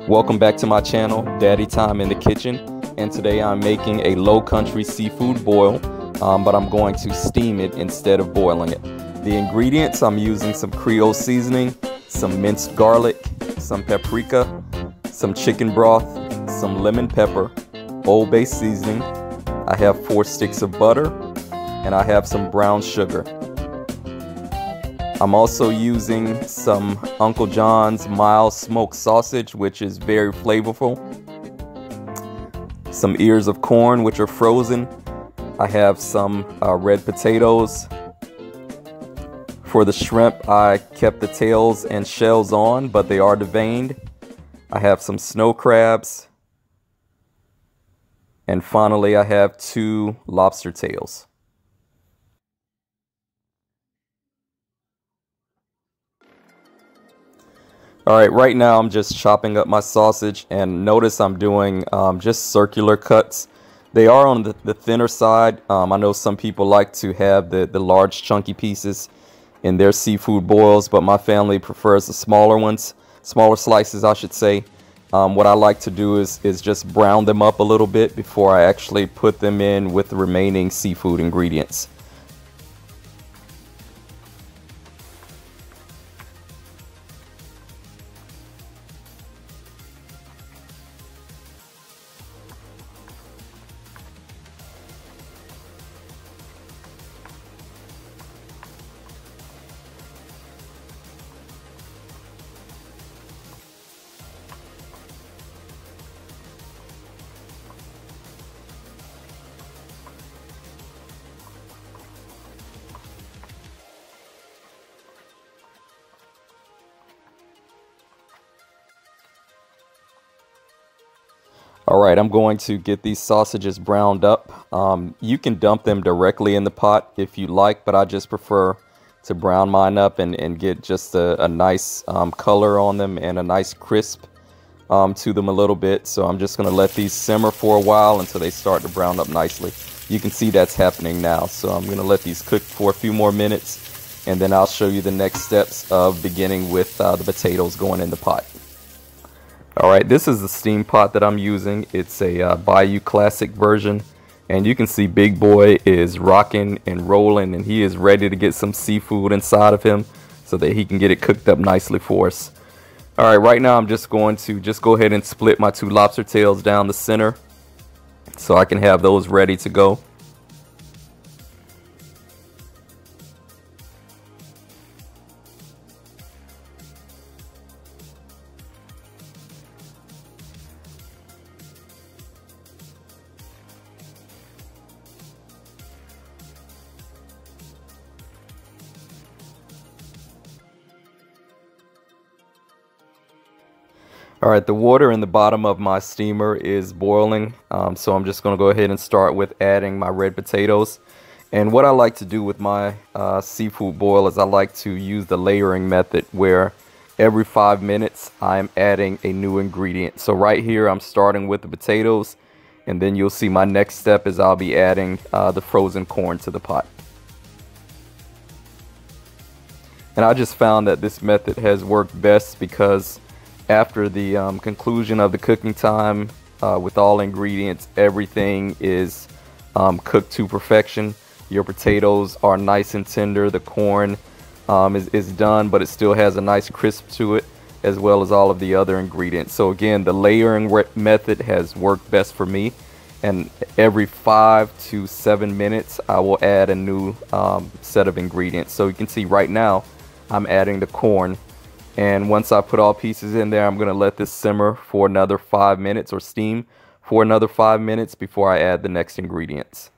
Welcome back to my channel, Daddy Time in the Kitchen, and today I'm making a low country seafood boil, but I'm going to steam it instead of boiling it. The ingredients, I'm using some Creole seasoning, some minced garlic, some paprika, some chicken broth, some lemon pepper, Old Bay seasoning. I have 4 sticks of butter, and I have some brown sugar. I'm also using some Uncle John's mild smoked sausage, which is very flavorful. Some ears of corn, which are frozen. I have some red potatoes. For the shrimp, I kept the tails and shells on, but they are deveined. I have some snow crabs. And finally, I have 2 lobster tails. Alright, right now I'm just chopping up my sausage, and notice I'm doing just circular cuts. They are on the thinner side. I know some people like to have the large chunky pieces in their seafood boils, but my family prefers the smaller ones, smaller slices I should say. What I like to do is just brown them up a little bit before I actually put them in with the remaining seafood ingredients. Alright, I'm going to get these sausages browned up. You can dump them directly in the pot if you like, but I just prefer to brown mine up and get just a nice color on them and a nice crisp to them a little bit. So I'm just going to let these simmer for a while until they start to brown up nicely. You can see that's happening now. So I'm going to let these cook for a few more minutes, and then I'll show you the next steps of beginning with the potatoes going in the pot. Alright, this is the steam pot that I'm using. It's a Bayou Classic version, and you can see Big Boy is rocking and rolling, and he is ready to get some seafood inside of him so that he can get it cooked up nicely for us. Alright, right now I'm just going to go ahead and split my 2 lobster tails down the center so I can have those ready to go. Alright, the water in the bottom of my steamer is boiling, so I'm just going to go ahead and start with adding my red potatoes. And what I like to do with my seafood boil is I like to use the layering method, where every 5 minutes I'm adding a new ingredient. So right here I'm starting with the potatoes, and then you'll see my next step is I'll be adding the frozen corn to the pot. And I just found that this method has worked best because after the conclusion of the cooking time, with all ingredients, everything is cooked to perfection. Your potatoes are nice and tender. The corn is done, but it still has a nice crisp to it, as well as all of the other ingredients. So again, the layering method has worked best for me. And every 5 to 7 minutes, I will add a new set of ingredients. So you can see right now, I'm adding the corn. And once I put all pieces in there, I'm going to let this simmer for another 5 minutes, or steam for another 5 minutes before I add the next ingredients.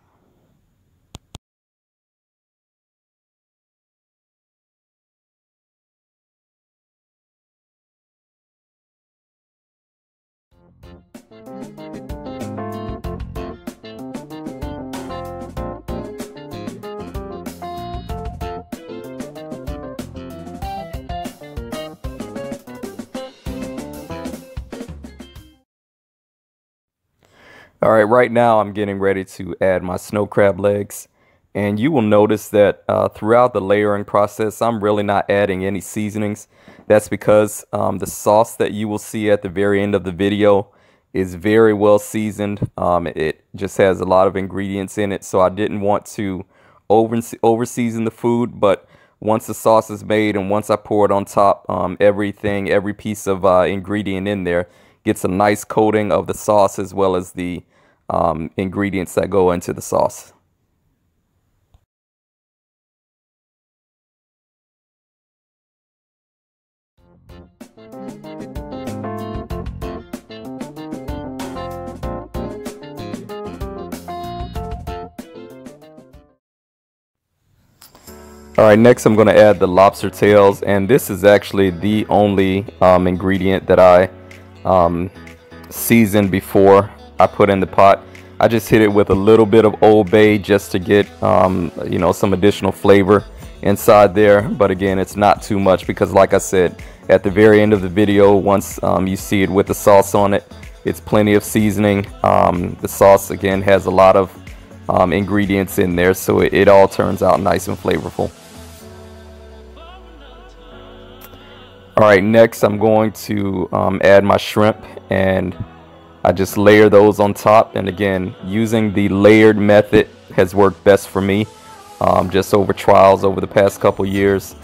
Alright, right now I'm getting ready to add my snow crab legs, and you will notice that throughout the layering process I'm really not adding any seasonings. That's because the sauce that you will see at the very end of the video is very well seasoned. It just has a lot of ingredients in it, so I didn't want to over season the food. But once the sauce is made and once I pour it on top, every piece of ingredient in there gets a nice coating of the sauce as well as the ingredients that go into the sauce. Alright, next I'm going to add the lobster tails, and this is actually the only ingredient that I seasoned before I put in the pot. I just hit it with a little bit of Old Bay just to get you know, some additional flavor inside there, but again, it's not too much because, like I said, at the very end of the video, once you see it with the sauce on it, it's plenty of seasoning. The sauce again has a lot of ingredients in there, so it all turns out nice and flavorful. Alright, next I'm going to add my shrimp, and I just layer those on top. And again, using the layered method has worked best for me, just over trials over the past couple years.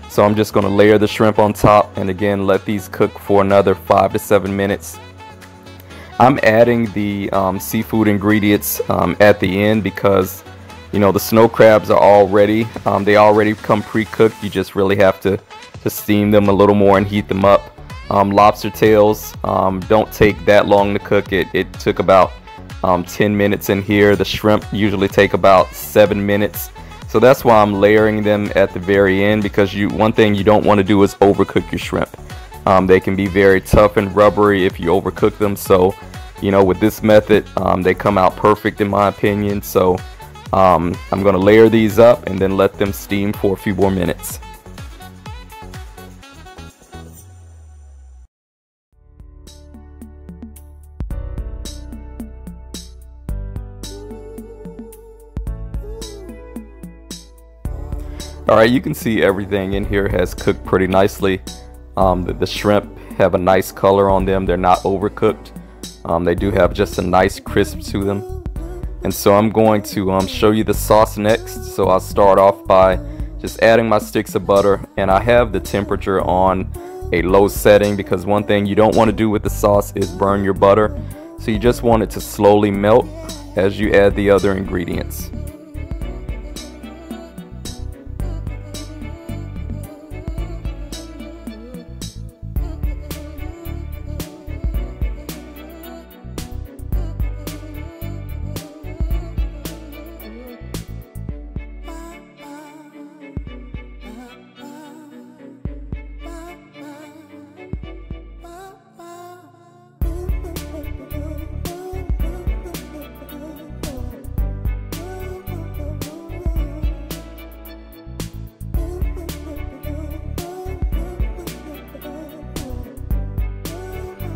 So I'm just going to layer the shrimp on top, and again, let these cook for another 5 to 7 minutes. I'm adding the seafood ingredients at the end because, you know, the snow crabs are already, they already come pre-cooked. You just really have to steam them a little more and heat them up. Lobster tails don't take that long to cook. It took about 10 minutes in here. The shrimp usually take about 7 minutes. So that's why I'm layering them at the very end, because one thing you don't want to do is overcook your shrimp. They can be very tough and rubbery if you overcook them. So, you know, with this method, they come out perfect in my opinion. So I'm going to layer these up and then let them steam for a few more minutes. Alright, you can see everything in here has cooked pretty nicely. The shrimp have a nice color on them. They're not overcooked. They do have just a nice crisp to them. And so I'm going to show you the sauce next. So I'll start off by just adding my sticks of butter. And I have the temperature on a low setting because one thing you don't want to do with the sauce is burn your butter. So you just want it to slowly melt as you add the other ingredients.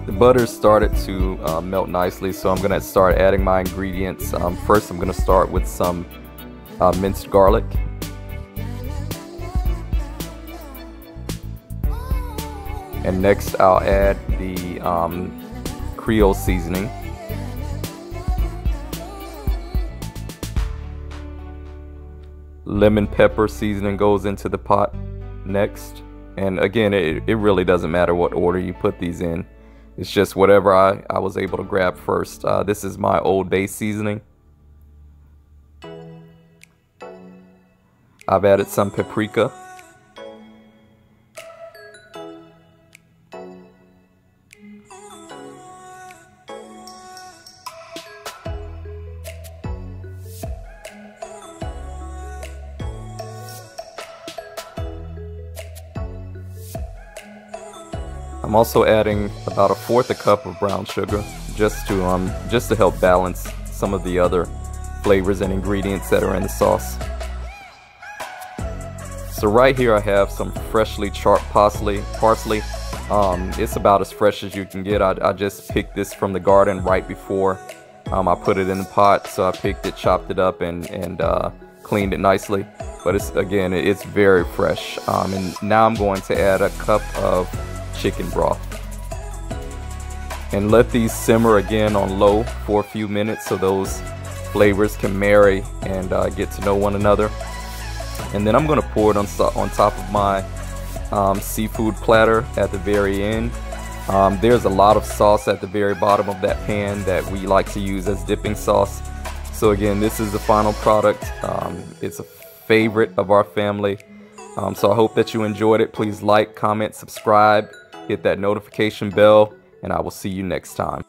The butter started to melt nicely, so I'm going to start adding my ingredients. First, I'm going to start with some minced garlic. And next, I'll add the Creole seasoning. Lemon pepper seasoning goes into the pot next. And again, it really doesn't matter what order you put these in. It's just whatever I was able to grab first. This is my Old Bay seasoning. I've added some paprika. I'm also adding about 1/4 cup of brown sugar just to help balance some of the other flavors and ingredients that are in the sauce. So right here I have some freshly chopped parsley. It's about as fresh as you can get. I just picked this from the garden right before I put it in the pot. So I picked it, chopped it up, and cleaned it nicely. But it's very fresh. And now I'm going to add a cup of chicken broth. And let these simmer again on low for a few minutes so those flavors can marry and get to know one another. And then I'm going to pour it on top of my seafood platter at the very end. There's a lot of sauce at the very bottom of that pan that we like to use as dipping sauce. So again, this is the final product. It's a favorite of our family. So I hope that you enjoyed it. Please like, comment, subscribe, hit that notification bell, and I will see you next time.